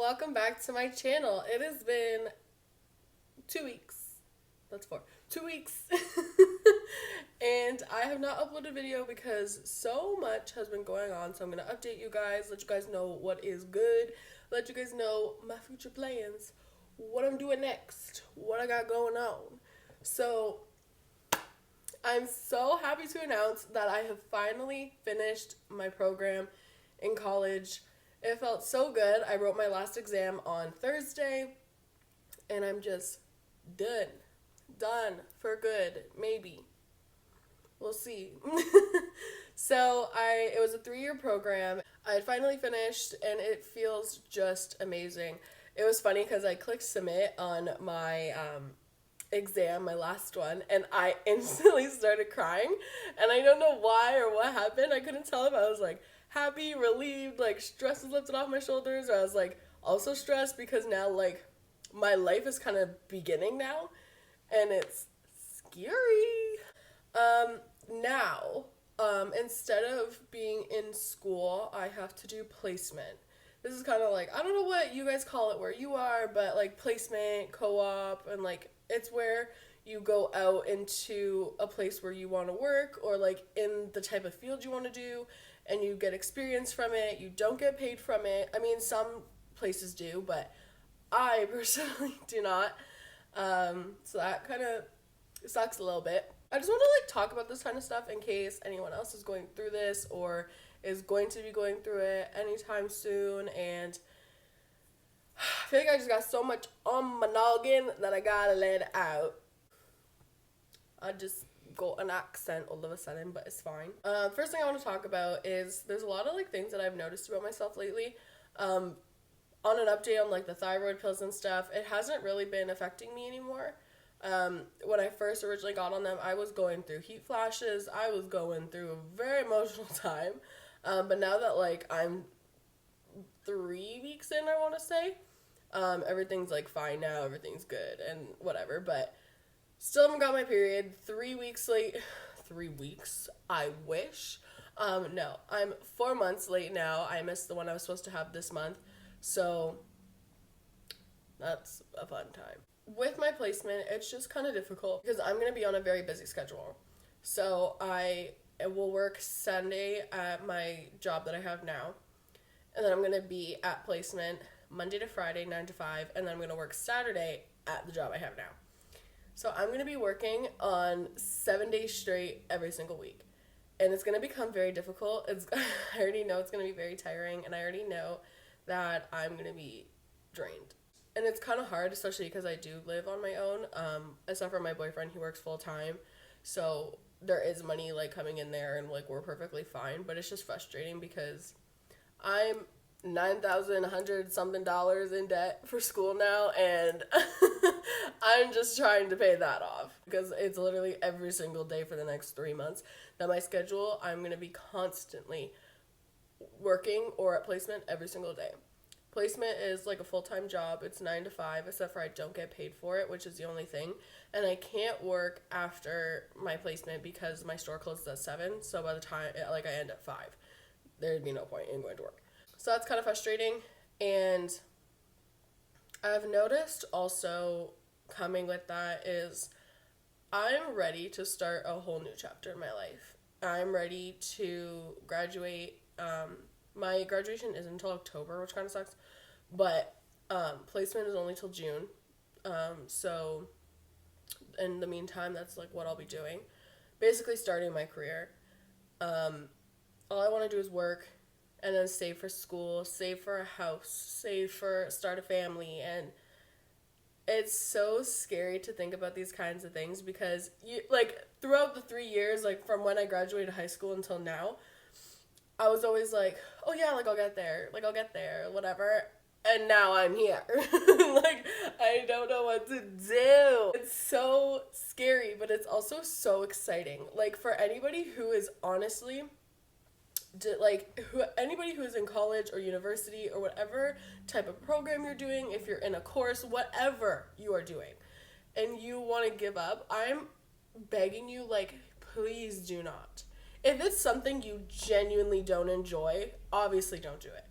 welcome back to my channel. It has been 2 weeks. That's 4. 2 weeks. And I have not uploaded a video because so much has been going on. So I'm going to update you guys, let you guys know what is good, let you guys know my future plans, what I'm doing next, what I got going on. So I'm so happy to announce that I have finally finished my program in college. It felt so good. I wrote my last exam on Thursday, and I'm just done. Done for good, maybe. We'll see. So it was a 3-year program. I had finally finished, and it feels just amazing. It was funny because I clicked submit on my exam, my last one, and I instantly started crying, and I don't know why or what happened. I couldn't tell if I was like happy, relieved, like stress was lifted off my shoulders, or I was like also stressed because now like my life is kind of beginning now, and it's scary. Now, instead of being in school, I have to do placement. This is kind of like, I don't know what you guys call it where you are, but like placement, co-op, and like it's where you go out into a place where you want to work, or like in the type of field you want to do, and you get experience from it. You don't get paid from it. I mean, some places do, but I personally do not. So that kind of sucks a little bit. I just want to like talk about this kind of stuff in case anyone else is going through this or is going to be going through it anytime soon. And I feel like I just got so much on my noggin that I gotta let it out. I just got an accent all of a sudden, but it's fine. First thing I want to talk about is there's a lot of like things that I've noticed about myself lately. On an update on like the thyroid pills and stuff, it hasn't really been affecting me anymore. When I first originally got on them, I was going through heat flashes. I was going through a very emotional time. But now that like I'm 3 weeks in, I want to say, everything's like fine now. Everything's good and whatever. But still haven't got my period. 3 weeks late. 3 weeks. I wish. No, I'm 4 months late now. I missed the one I was supposed to have this month. So that's a fun time. With my placement, it's just kind of difficult because I'm going to be on a very busy schedule. So I will work Sunday at my job that I have now. And then I'm going to be at placement Monday to Friday, 9 to 5. And then I'm going to work Saturday at the job I have now. So I'm going to be working on 7 days straight every single week. And it's going to become very difficult. I already know it's going to be very tiring. And I already know that I'm going to be drained. And it's kind of hard, especially because I do live on my own, except for my boyfriend. He works full time, so there is money like coming in there, and like we're perfectly fine. But it's just frustrating because I'm $9,100 something in debt for school now, and I'm just trying to pay that off because it's literally every single day for the next 3 months that my schedule. I'm gonna be constantly working or at placement every single day. Placement is like a full-time job. It's 9 to 5, except for I don't get paid for it, which is the only thing. And I can't work after my placement because my store closes at 7. So by the time I end at 5, there'd be no point in going to work. So that's kind of frustrating. And I've noticed also coming with that is I'm ready to start a whole new chapter in my life. I'm ready to graduate. My graduation isn't until October, which kind of sucks, but placement is only till June. So in the meantime, that's like what I'll be doing, basically starting my career. All I want to do is work, and then save for school, save for a house, start a family. And it's so scary to think about these kinds of things because you like throughout the 3 years, like from when I graduated high school until now, I was always like, oh yeah, like I'll get there, whatever. And now I'm here. Like, I don't know what to do. It's so scary, but it's also so exciting. Like, for anybody who is honestly, anybody who is in college or university or whatever type of program you're doing, if you're in a course, whatever you are doing, and you want to give up, I'm begging you, like, please do not. If it's something you genuinely don't enjoy, obviously don't do it.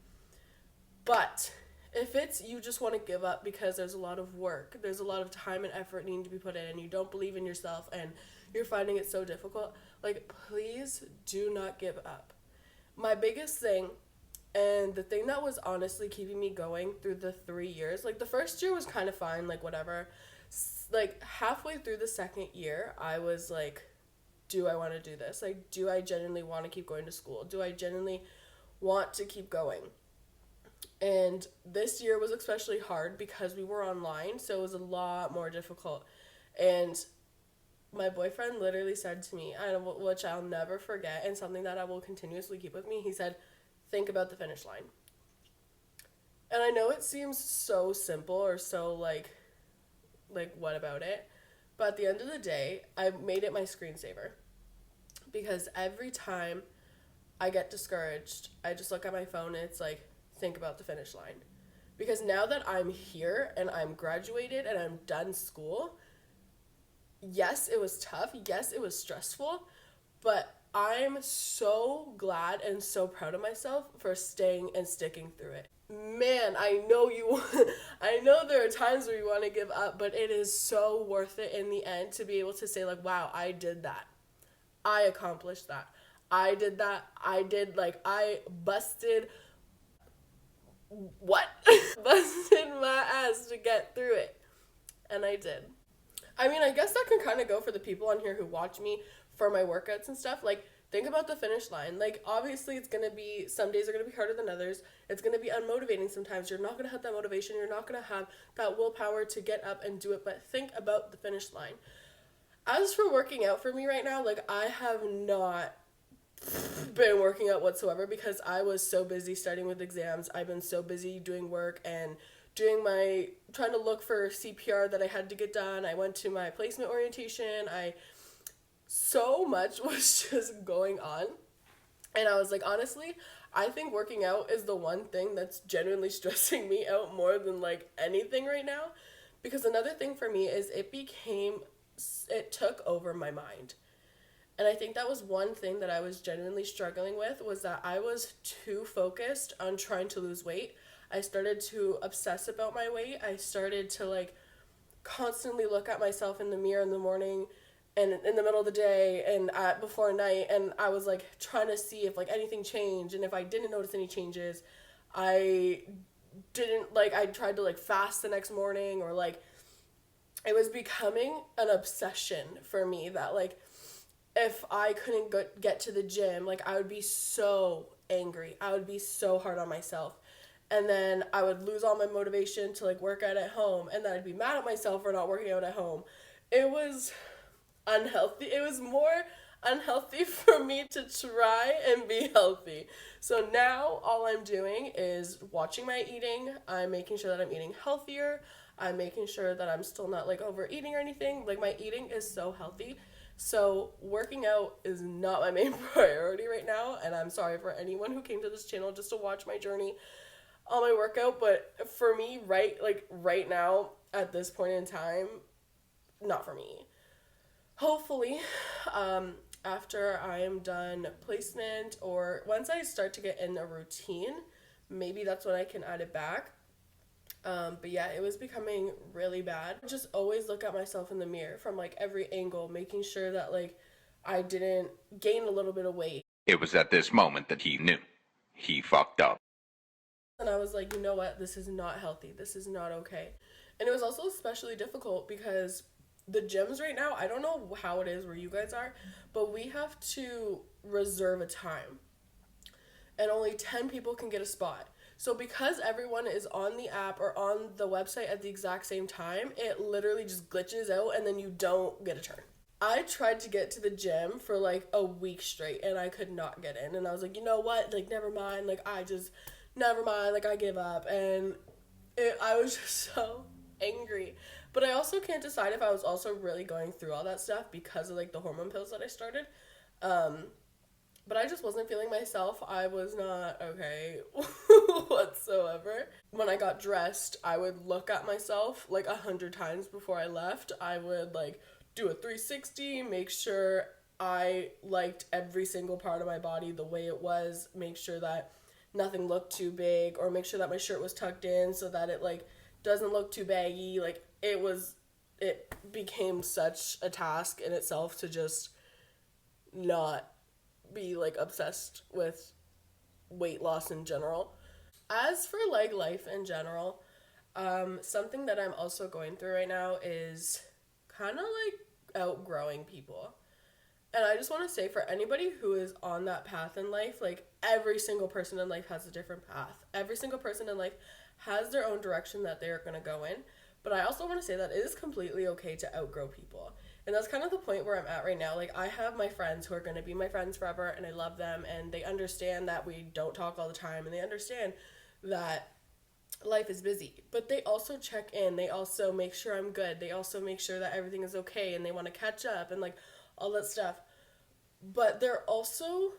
But If it's you just want to give up because there's a lot of work, there's a lot of time and effort needing to be put in, and you don't believe in yourself and you're finding it so difficult, like, please do not give up. My biggest thing, and the thing that was honestly keeping me going through the 3 years, like, the first year was kind of fine, like, whatever. Like, halfway through the second year, I was like, do I want to do this? Like, do I genuinely want to keep going to school? Do I genuinely want to keep going? And this year was especially hard because we were online, so it was a lot more difficult. And my boyfriend literally said to me, which I'll never forget, and something that I will continuously keep with me, he said, think about the finish line. And I know it seems so simple or so like what about it? But at the end of the day, I made it my screensaver. Because every time I get discouraged, I just look at my phone and it's like, think about the finish line. Because now that I'm here and I'm graduated and I'm done school, yes, it was tough. Yes, it was stressful. But I'm so glad and so proud of myself for staying and sticking through it. Man, I know I know there are times where you want to give up, but it is so worth it in the end to be able to say, like, wow, I did that. I accomplished that. I did that. I busted what? Busted my ass to get through it. And I did. I mean, I guess that can kind of go for the people on here who watch me for my workouts and stuff. Like, think about the finish line. Like, obviously, it's going to be, some days are going to be harder than others. It's going to be unmotivating sometimes. You're not going to have that motivation. You're not going to have that willpower to get up and do it. But think about the finish line. As for working out for me right now, like, I have not been working out whatsoever because I was so busy starting with exams. I've been so busy doing work and trying to look for CPR that I had to get done. I went to my placement orientation. So much was just going on. And I was like, honestly, I think working out is the one thing that's genuinely stressing me out more than like anything right now. Because another thing for me is it took over my mind. And I think that was one thing that I was genuinely struggling with, was that I was too focused on trying to lose weight. I started to obsess about my weight. I started to like constantly look at myself in the mirror in the morning and in the middle of the day and before night, and I was like trying to see if like anything changed, and if I didn't notice any changes, I tried to like fast the next morning, or like it was becoming an obsession for me that like if I couldn't get to the gym, like I would be so angry. I would be so hard on myself. And then I would lose all my motivation to like work out at home, and then I'd be mad at myself for not working out at home. It was unhealthy. It was more unhealthy for me to try and be healthy. So now all I'm doing is watching my eating. I'm making sure that I'm eating healthier. I'm making sure that I'm still not like overeating or anything. Like my eating is so healthy. So working out is not my main priority right now, and I'm sorry for anyone who came to this channel just to watch my journey on my workout, but for me right now at this point in time, not for me. Hopefully, after I am done placement, or once I start to get in a routine, maybe that's when I can add it back. But yeah, it was becoming really bad. I just always look at myself in the mirror from like every angle, making sure that like I didn't gain a little bit of weight. It was at this moment that he knew. He fucked up. And I was like, you know what? This is not healthy. This is not okay. And it was also especially difficult because the gyms right now, I don't know how it is where you guys are, but we have to reserve a time. And only 10 people can get a spot. So because everyone is on the app or on the website at the exact same time, it literally just glitches out and then you don't get a turn. I tried to get to the gym for like a week straight and I could not get in. And I was like, you know what? Like, never mind. Like, never mind. Like, I give up. And I was just so angry. But I also can't decide if I was also really going through all that stuff because of like the hormone pills that I started. But I just wasn't feeling myself. I was not okay whatsoever. When I got dressed, I would look at myself like 100 times before I left. I would like do a 360, make sure I liked every single part of my body the way it was, make sure that nothing looked too big, or make sure that my shirt was tucked in so that it like doesn't look too baggy. Like it became such a task in itself to just not be like obsessed with weight loss in general. As for like life in general, something that I'm also going through right now is kind of like outgrowing people. And I just want to say, for anybody who is on that path in life, like every single person in life has a different path. Every single person in life has their own direction that they're going to go in. But I also want to say that it is completely okay to outgrow people. And that's kind of the point where I'm at right now. Like, I have my friends who are going to be my friends forever, and I love them, and they understand that we don't talk all the time, and they understand that life is busy. But they also check in. They also make sure I'm good. They also make sure that everything is okay, and they want to catch up, and like all that stuff. But they're also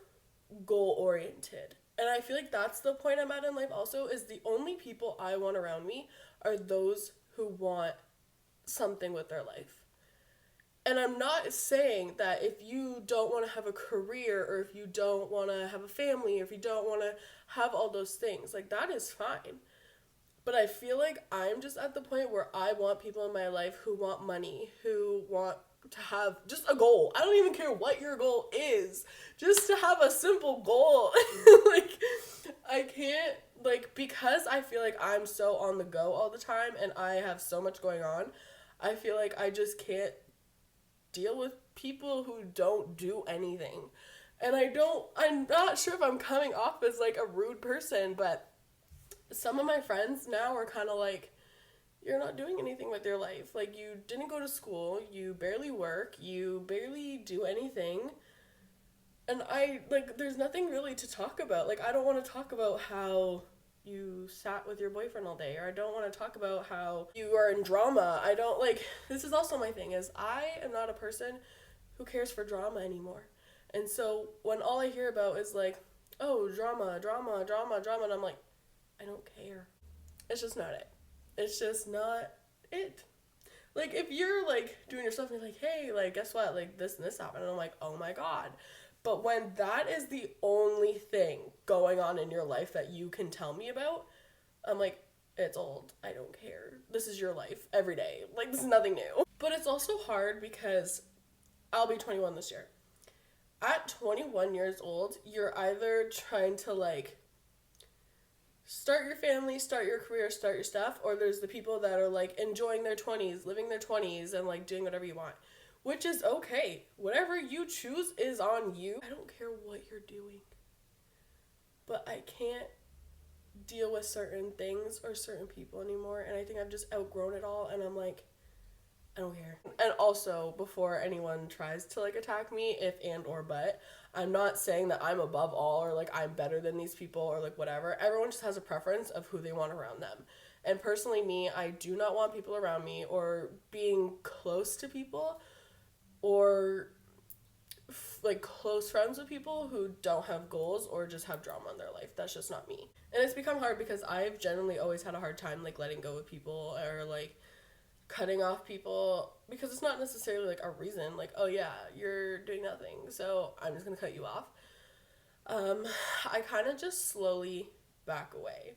goal oriented. And I feel like that's the point I'm at in life also, is the only people I want around me are those who want something with their life. And I'm not saying that if you don't want to have a career, or if you don't want to have a family, or if you don't want to have all those things, like that is fine. But I feel like I'm just at the point where I want people in my life who want money, who want to have just a goal. I don't even care what your goal is. Just to have a simple goal. Like, I can't, like, because I feel like I'm so on the go all the time and I have so much going on, I feel like I just can't deal with people who don't do anything. And I'm not sure if I'm coming off as, like, a rude person, but some of my friends now are kind of like, you're not doing anything with your life. Like, you didn't go to school, you barely work, you barely do anything. And there's nothing really to talk about. Like, I don't want to talk about how you sat with your boyfriend all day, or I don't want to talk about how you are in drama. This is also my thing, is I am not a person who cares for drama anymore. And so when all I hear about is like, oh, drama, drama, drama, drama, and I'm like, I don't care. It's just not it. It's just not it. Like, if you're, like, doing your stuff and you're like, hey, like, guess what? Like, this and this happened. And I'm like, oh, my God. But when that is the only thing going on in your life that you can tell me about, I'm like, it's old. I don't care. This is your life every day. Like, this is nothing new. But it's also hard because I'll be 21 this year. At 21 years old, you're either trying to, like, start your family, start your career, start your stuff, or there's the people that are, like, enjoying their 20s, living their 20s, and, like, doing whatever you want, which is okay. Whatever you choose is on you. I don't care what you're doing, but I can't deal with certain things or certain people anymore, and I think I've just outgrown it all, and I'm like, I don't care. And also, before anyone tries to, like, attack me, if and or but, I'm not saying that I'm above all, or, like, I'm better than these people, or, like, whatever. Everyone just has a preference of who they want around them. And personally, me, I do not want people around me, or being close to people, or, like, close friends with people who don't have goals or just have drama in their life. That's just not me. And it's become hard because I've generally always had a hard time, like, letting go of people, or, like, cutting off people, because it's not necessarily, like, a reason, like, oh yeah, you're doing nothing, so I'm just gonna cut you off. I kind of just slowly back away.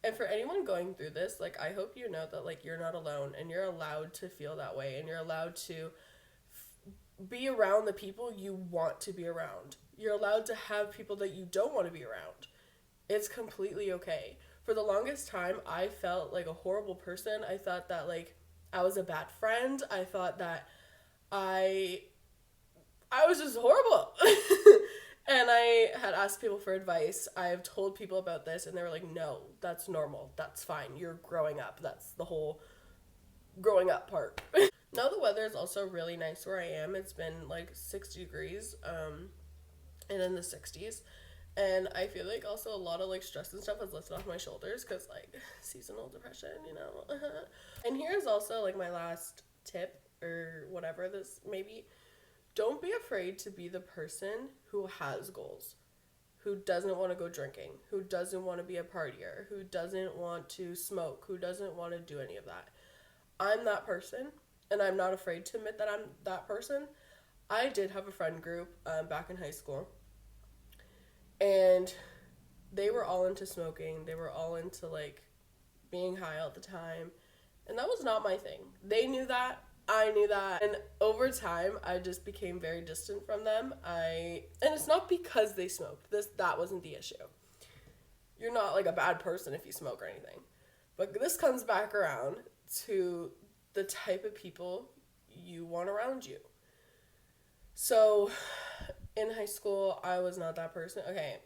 And for anyone going through this, like, I hope you know that, like, you're not alone, and you're allowed to feel that way, and you're allowed to be around the people you want to be around. You're allowed to have people that you don't want to be around. It's completely okay. For the longest time, I felt like a horrible person. I thought that, like, I was a bad friend. I thought that I was just horrible. And I had asked people for advice. I've told people about this, and they were like, no, that's normal. That's fine. You're growing up. That's the whole growing up part. Now the weather is also really nice where I am. It's been, like, 60 degrees, and in the 60s. And I feel like also a lot of, like, stress and stuff has lifted off my shoulders because, like, seasonal depression, you know. And here's also, like, my last tip, or whatever this may be. Don't be afraid to be the person who has goals, who doesn't want to go drinking, who doesn't want to be a partier, who doesn't want to smoke, who doesn't want to do any of that. I'm that person, and I'm not afraid to admit that I'm that person. I did have a friend group back in high school. And they were all into smoking. They were all into, like, being high all the time. And that was not my thing. They knew that. I knew that. And over time, I just became very distant from them. And it's not because they smoked. That wasn't the issue. You're not, like, a bad person if you smoke or anything. But this comes back around to the type of people you want around you. So, in high school, I was not that person. Okay,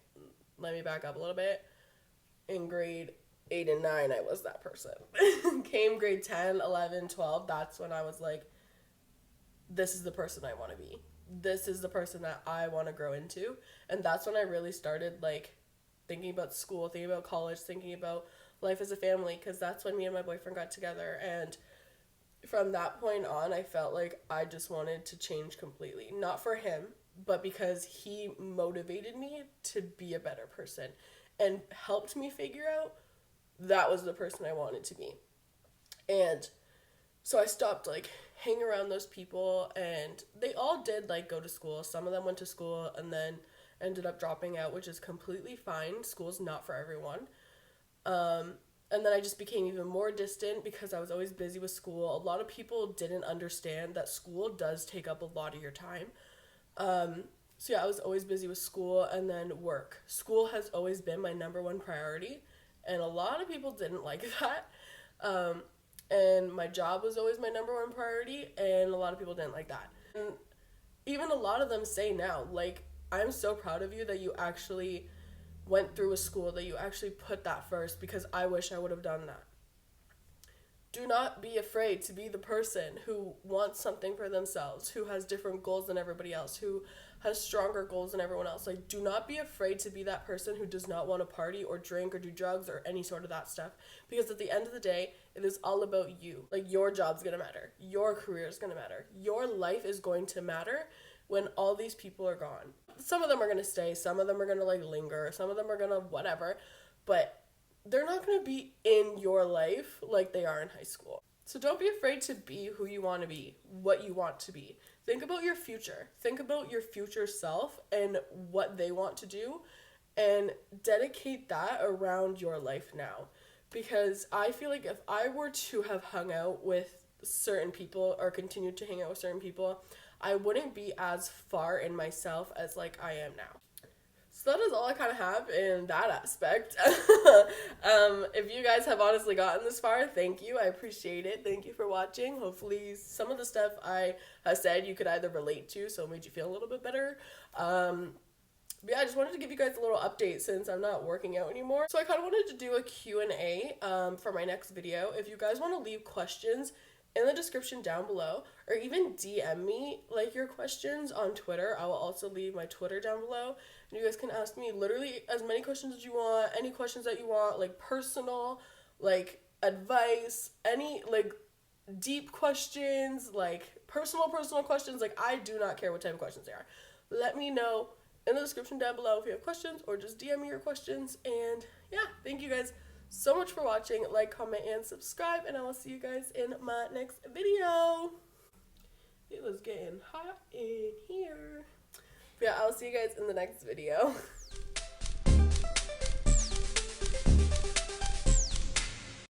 let me back up a little bit. In grade 8 and 9, I was that person. Came grade 10, 11, 12, that's when I was like, this is the person I want to be. This is the person that I want to grow into. And that's when I really started, like, thinking about school, thinking about college, thinking about life as a family, because that's when me and my boyfriend got together. And from that point on, I felt like I just wanted to change completely. Not for him, but because he motivated me to be a better person and helped me figure out that was the person I wanted to be. And so I stopped, like, hanging around those people, and they all did, like, go to school. Some of them went to school and then ended up dropping out, which is completely fine. School's not for everyone. And then I just became even more distant because I was always busy with school. A lot of people didn't understand that school does take up a lot of your time. So yeah, I was always busy with school and then work. School has always been my number one priority, and a lot of people didn't like that. And my job was always my number one priority, and a lot of people didn't like that. And even a lot of them say now, like, I'm so proud of you that you actually went through a school, that you actually put that first, because I wish I would have done that. Do not be afraid to be the person who wants something for themselves, who has different goals than everybody else, who has stronger goals than everyone else. Like, do not be afraid to be that person who does not want to party or drink or do drugs or any sort of that stuff, because at the end of the day, it is all about you. Like, your job's gonna matter. Your career is gonna matter. Your life is going to matter when all these people are gone. Some of them are gonna stay, some of them are gonna, like, linger, some of them are gonna whatever, but they're not going to be in your life like they are in high school. So don't be afraid to be who you want to be, what you want to be. Think about your future. Think about your future self and what they want to do, and dedicate that around your life now. Because I feel like if I were to have hung out with certain people or continued to hang out with certain people, I wouldn't be as far in myself as, like, I am now. So that is all I kind of have in that aspect. If you guys have honestly gotten this far, thank you. I appreciate it. Thank you for watching. Hopefully some of the stuff I have said you could either relate to, so it made you feel a little bit better. But yeah, I just wanted to give you guys a little update since I'm not working out anymore. So I kind of wanted to do a Q&A for my next video. If you guys want to leave questions in the description down below, or even DM me, like, your questions on Twitter. I will also leave my Twitter down below, and you guys can ask me literally as many questions as you want, any questions that you want, like, personal, like, advice, any, like, deep questions, like, personal questions. Like, I do not care what type of questions they are. Let me know in the description down below if you have questions, or just DM me your questions. And yeah, thank you guys so much for watching. Like, comment, and subscribe, and I will see you guys in my next video. It was getting hot in here. But yeah, I'll see you guys in the next video.